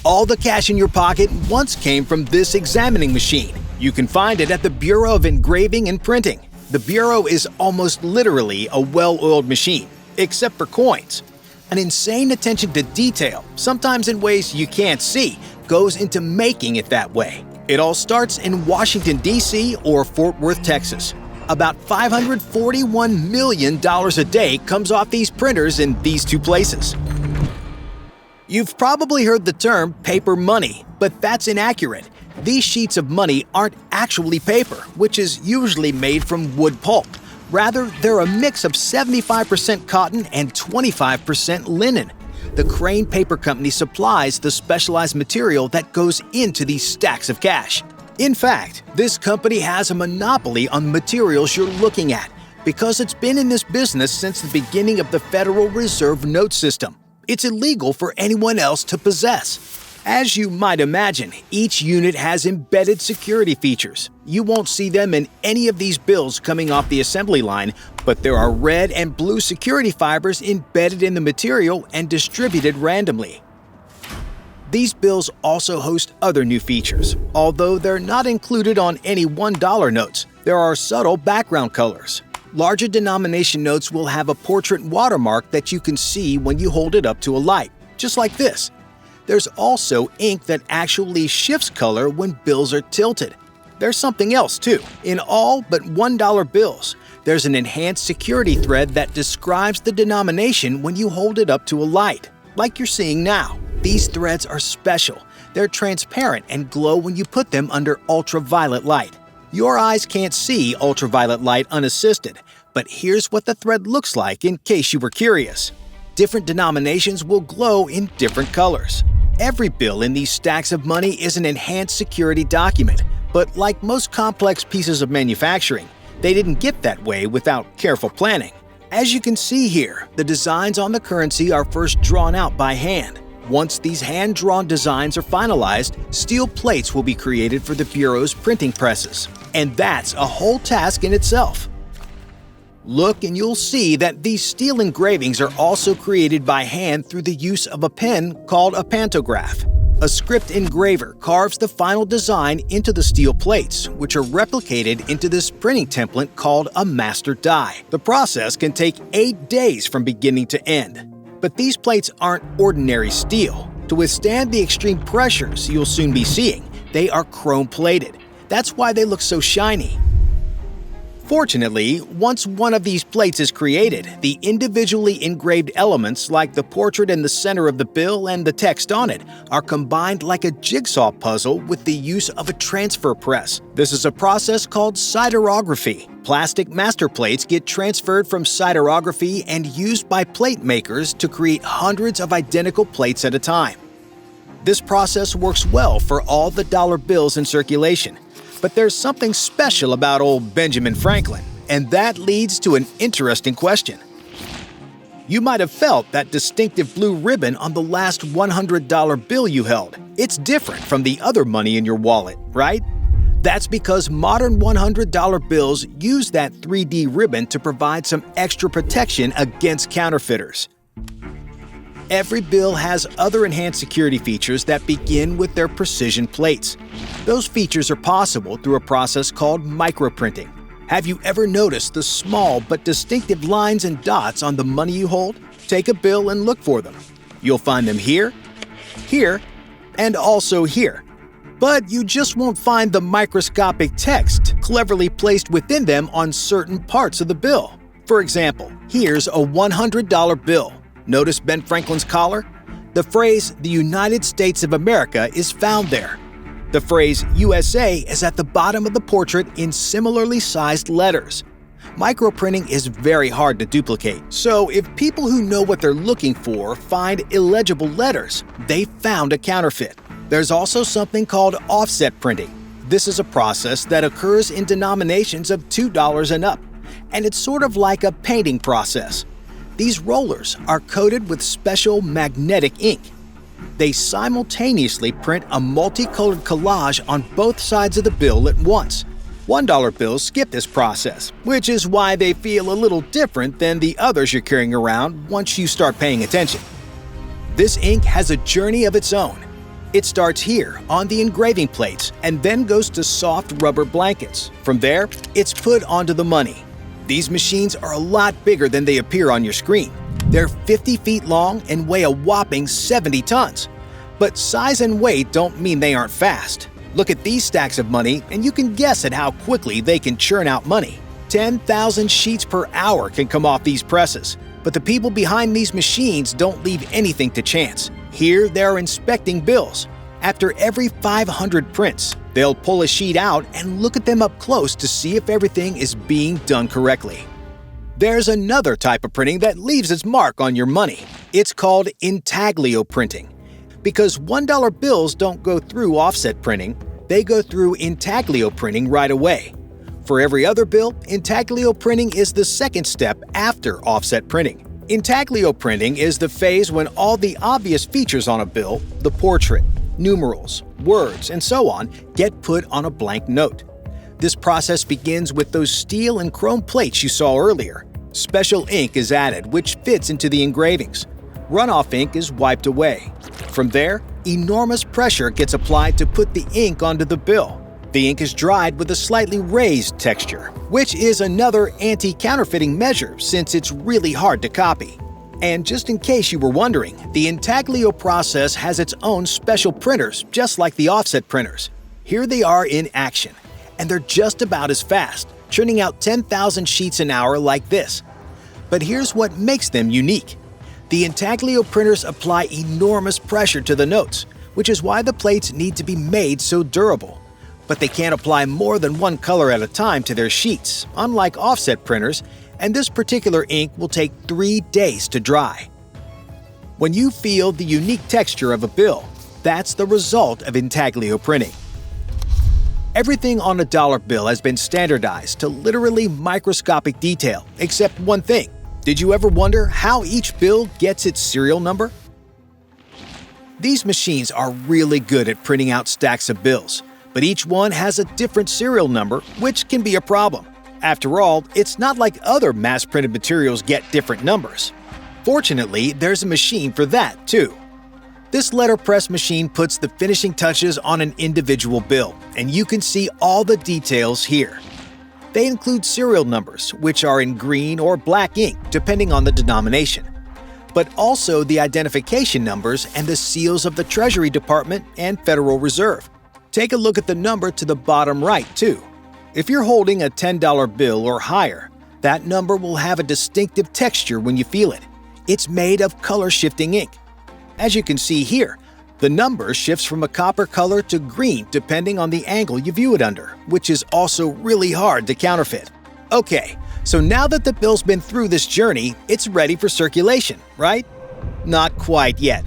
All the cash in your pocket once came from this examining machine. You can find it at the Bureau of Engraving and Printing. The Bureau is almost literally a well-oiled machine, except for coins. An insane attention to detail, sometimes in ways you can't see, goes into making it that way. It all starts in Washington, D.C. or Fort Worth, Texas. About $541 million a day comes off these printers in these two places. You've probably heard the term paper money, but that's inaccurate. These sheets of money aren't actually paper, which is usually made from wood pulp. Rather, they're a mix of 75% cotton and 25% linen. The Crane Paper Company supplies the specialized material that goes into these stacks of cash. In fact, this company has a monopoly on the materials you're looking at because it's been in this business since the beginning of the Federal Reserve note system. It's illegal for anyone else to possess. As you might imagine, each unit has embedded security features. You won't see them in any of these bills coming off the assembly line, but there are red and blue security fibers embedded in the material and distributed randomly. These bills also host other new features. Although they're not included on any $1 notes, there are subtle background colors. Larger denomination notes will have a portrait watermark that you can see when you hold it up to a light, just like this. There's also ink that actually shifts color when bills are tilted. There's something else too. In all but $1 bills, there's an enhanced security thread that describes the denomination when you hold it up to a light, like you're seeing now. These threads are special. They're transparent and glow when you put them under ultraviolet light. Your eyes can't see ultraviolet light unassisted, but here's what the thread looks like in case you were curious. Different denominations will glow in different colors. Every bill in these stacks of money is an enhanced security document, but like most complex pieces of manufacturing, they didn't get that way without careful planning. As you can see here, the designs on the currency are first drawn out by hand. Once these hand-drawn designs are finalized, steel plates will be created for the Bureau's printing presses. And that's a whole task in itself. Look and you'll see that these steel engravings are also created by hand through the use of a pen called a pantograph. A script engraver carves the final design into the steel plates, which are replicated into this printing template called a master die. The process can take 8 days from beginning to end. But these plates aren't ordinary steel. To withstand the extreme pressures you'll soon be seeing, they are chrome-plated. That's why they look so shiny. Fortunately, once one of these plates is created, the individually engraved elements like the portrait in the center of the bill and the text on it are combined like a jigsaw puzzle with the use of a transfer press. This is a process called siderography. Plastic master plates get transferred from siderography and used by plate makers to create hundreds of identical plates at a time. This process works well for all the dollar bills in circulation. But there's something special about old Benjamin Franklin, and that leads to an interesting question. You might have felt that distinctive blue ribbon on the last $100 bill you held. It's different from the other money in your wallet, right? That's because modern $100 bills use that 3D ribbon to provide some extra protection against counterfeiters. Every bill has other enhanced security features that begin with their precision plates. Those features are possible through a process called microprinting. Have you ever noticed the small but distinctive lines and dots on the money you hold? Take a bill and look for them. You'll find them here, here, and also here. But you just won't find the microscopic text cleverly placed within them on certain parts of the bill. For example, here's a $100 bill. Notice Ben Franklin's collar? The phrase, "The United States of America," is found there. The phrase, "USA," is at the bottom of the portrait in similarly sized letters. Microprinting is very hard to duplicate, so if people who know what they're looking for find illegible letters, they found a counterfeit. There's also something called offset printing. This is a process that occurs in denominations of $2 and up, and it's sort of like a painting process. These rollers are coated with special magnetic ink. They simultaneously print a multicolored collage on both sides of the bill at once. $1 bills skip this process, which is why they feel a little different than the others you're carrying around once you start paying attention. This ink has a journey of its own. It starts here on the engraving plates and then goes to soft rubber blankets. From there, it's put onto the money. These machines are a lot bigger than they appear on your screen. They're 50 feet long and weigh a whopping 70 tons. But size and weight don't mean they aren't fast. Look at these stacks of money and you can guess at how quickly they can churn out money. 10,000 sheets per hour can come off these presses. But the people behind these machines don't leave anything to chance. Here, they're inspecting bills. After every 500 prints, they'll pull a sheet out and look at them up close to see if everything is being done correctly. There's another type of printing that leaves its mark on your money. It's called intaglio printing. Because $1 bills don't go through offset printing, they go through intaglio printing right away. For every other bill, intaglio printing is the second step after offset printing. Intaglio printing is the phase when all the obvious features on a bill, the portrait, numerals, words, and so on, get put on a blank note. This process begins with those steel and chrome plates you saw earlier. Special ink is added, which fits into the engravings. Runoff ink is wiped away. From there, enormous pressure gets applied to put the ink onto the bill. The ink is dried with a slightly raised texture, which is another anti-counterfeiting measure since it's really hard to copy. And just in case you were wondering, the intaglio process has its own special printers, just like the offset printers. Here they are in action, and they're just about as fast, churning out 10,000 sheets an hour like this. But here's what makes them unique. The intaglio printers apply enormous pressure to the notes, which is why the plates need to be made so durable. But they can't apply more than one color at a time to their sheets, unlike offset printers, and this particular ink will take 3 days to dry. When you feel the unique texture of a bill, that's the result of intaglio printing. Everything on a dollar bill has been standardized to literally microscopic detail, except one thing. Did you ever wonder how each bill gets its serial number? These machines are really good at printing out stacks of bills, but each one has a different serial number, which can be a problem. After all, it's not like other mass-printed materials get different numbers. Fortunately, there's a machine for that, too. This letterpress machine puts the finishing touches on an individual bill, and you can see all the details here. They include serial numbers, which are in green or black ink, depending on the denomination, but also the identification numbers and the seals of the Treasury Department and Federal Reserve. Take a look at the number to the bottom right, too. If you're holding a $10 bill or higher, that number will have a distinctive texture when you feel it. It's made of color-shifting ink. As you can see here, the number shifts from a copper color to green depending on the angle you view it under, which is also really hard to counterfeit. Okay, so now that the bill's been through this journey, it's ready for circulation, right? Not quite yet.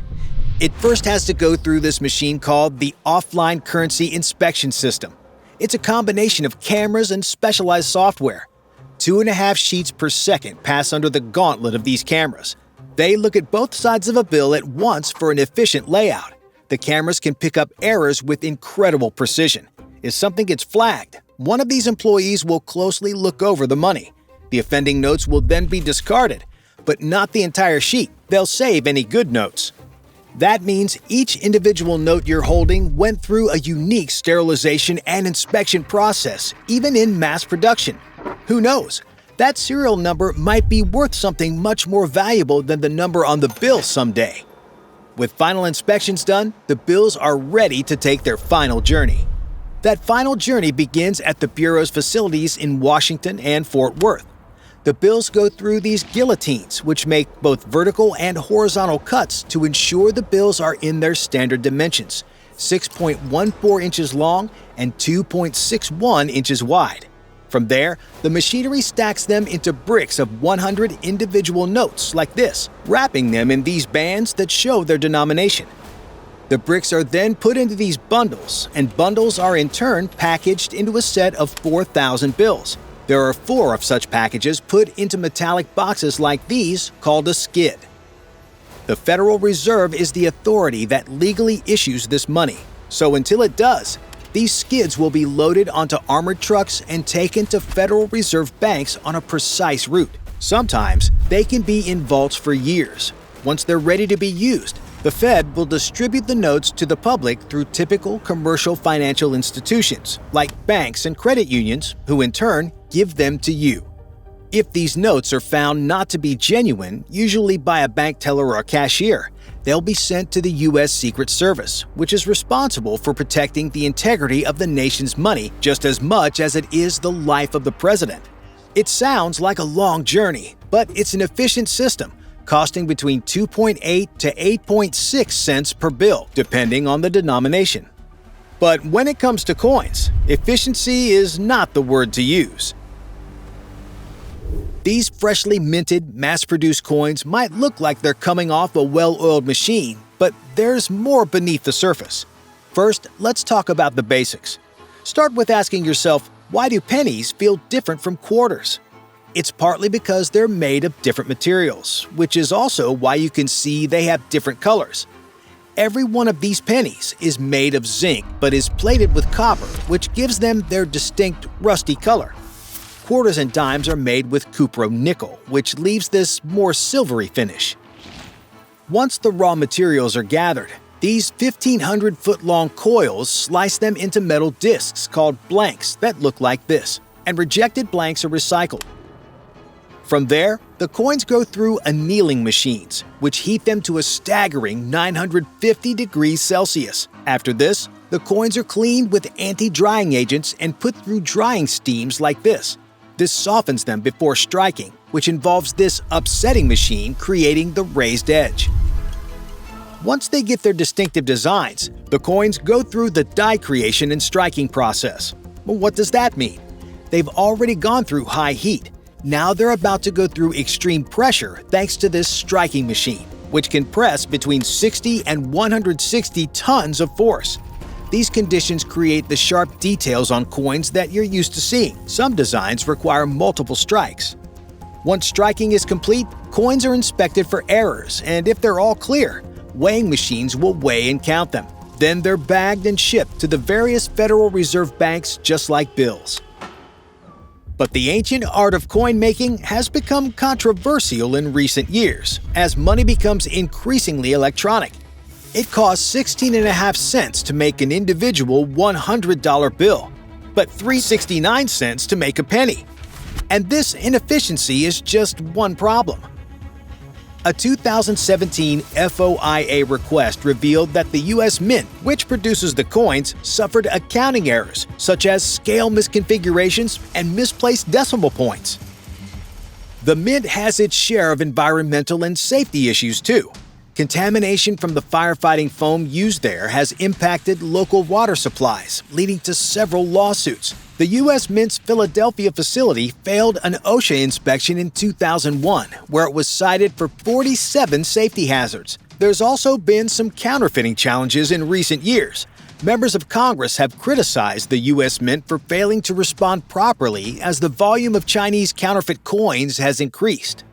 It first has to go through this machine called the Offline Currency Inspection System. It's a combination of cameras and specialized software. 2.5 sheets per second pass under the gauntlet of these cameras. They look at both sides of a bill at once for an efficient layout. The cameras can pick up errors with incredible precision. If something gets flagged, one of these employees will closely look over the money. The offending notes will then be discarded, but not the entire sheet. They'll save any good notes. That means each individual note you're holding went through a unique sterilization and inspection process, even in mass production. Who knows? That serial number might be worth something much more valuable than the number on the bill someday. With final inspections done, the bills are ready to take their final journey. That final journey begins at the Bureau's facilities in Washington and Fort Worth. The bills go through these guillotines, which make both vertical and horizontal cuts to ensure the bills are in their standard dimensions, 6.14 inches long and 2.61 inches wide. From there, the machinery stacks them into bricks of 100 individual notes like this, wrapping them in these bands that show their denomination. The bricks are then put into these bundles, and bundles are in turn packaged into a set of 4,000 bills. There are 4 of such packages put into metallic boxes like these called a skid. The Federal Reserve is the authority that legally issues this money, so until it does, these skids will be loaded onto armored trucks and taken to Federal Reserve banks on a precise route. Sometimes they can be in vaults for years. Once they're ready to be used, The Fed will distribute the notes to the public through typical commercial financial institutions, like banks and credit unions, who in turn give them to you. If these notes are found not to be genuine, usually by a bank teller or a cashier, they'll be sent to the U.S. Secret Service, which is responsible for protecting the integrity of the nation's money just as much as it is the life of the president. It sounds like a long journey, but it's an efficient system, costing between 2.8 to 8.6 cents per bill, depending on the denomination. But when it comes to coins, efficiency is not the word to use. These freshly minted, mass-produced coins might look like they're coming off a well-oiled machine, but there's more beneath the surface. First, let's talk about the basics. Start with asking yourself, why do pennies feel different from quarters? It's partly because they're made of different materials, which is also why you can see they have different colors. Every one of these pennies is made of zinc but is plated with copper, which gives them their distinct rusty color. Quarters and dimes are made with cupro-nickel, which leaves this more silvery finish. Once the raw materials are gathered, these 1,500-foot-long coils slice them into metal discs called blanks that look like this, and rejected blanks are recycled. From there, the coins go through annealing machines, which heat them to a staggering 950 degrees Celsius. After this, the coins are cleaned with anti-drying agents and put through drying steams like this. This softens them before striking, which involves this upsetting machine creating the raised edge. Once they get their distinctive designs, the coins go through the die creation and striking process. Well, what does that mean? They've already gone through high heat. Now they're about to go through extreme pressure thanks to this striking machine, which can press between 60 and 160 tons of force. These conditions create the sharp details on coins that you're used to seeing. Some designs require multiple strikes. Once striking is complete, coins are inspected for errors, and if they're all clear, weighing machines will weigh and count them. Then they're bagged and shipped to the various Federal Reserve banks just like bills. But the ancient art of coin making has become controversial in recent years, as money becomes increasingly electronic. It costs 16.5 cents to make an individual $100 bill, but 3.69 cents to make a penny. And this inefficiency is just one problem. A 2017 FOIA request revealed that the U.S. Mint, which produces the coins, suffered accounting errors such as scale misconfigurations and misplaced decimal points. The Mint has its share of environmental and safety issues too. Contamination from the firefighting foam used there has impacted local water supplies, leading to several lawsuits. The U.S. Mint's Philadelphia facility failed an OSHA inspection in 2001, where it was cited for 47 safety hazards. There's also been some counterfeiting challenges in recent years. Members of Congress have criticized the U.S. Mint for failing to respond properly as the volume of Chinese counterfeit coins has increased.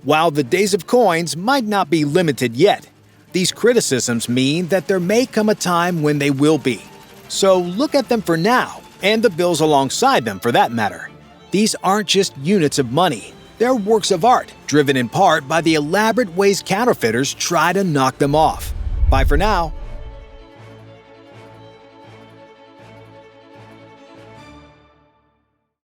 While the days of coins might not be limited yet, these criticisms mean that there may come a time when they will be. So look at them for now, and the bills alongside them for that matter. These aren't just units of money. They're works of art, driven in part by the elaborate ways counterfeiters try to knock them off. Bye for now.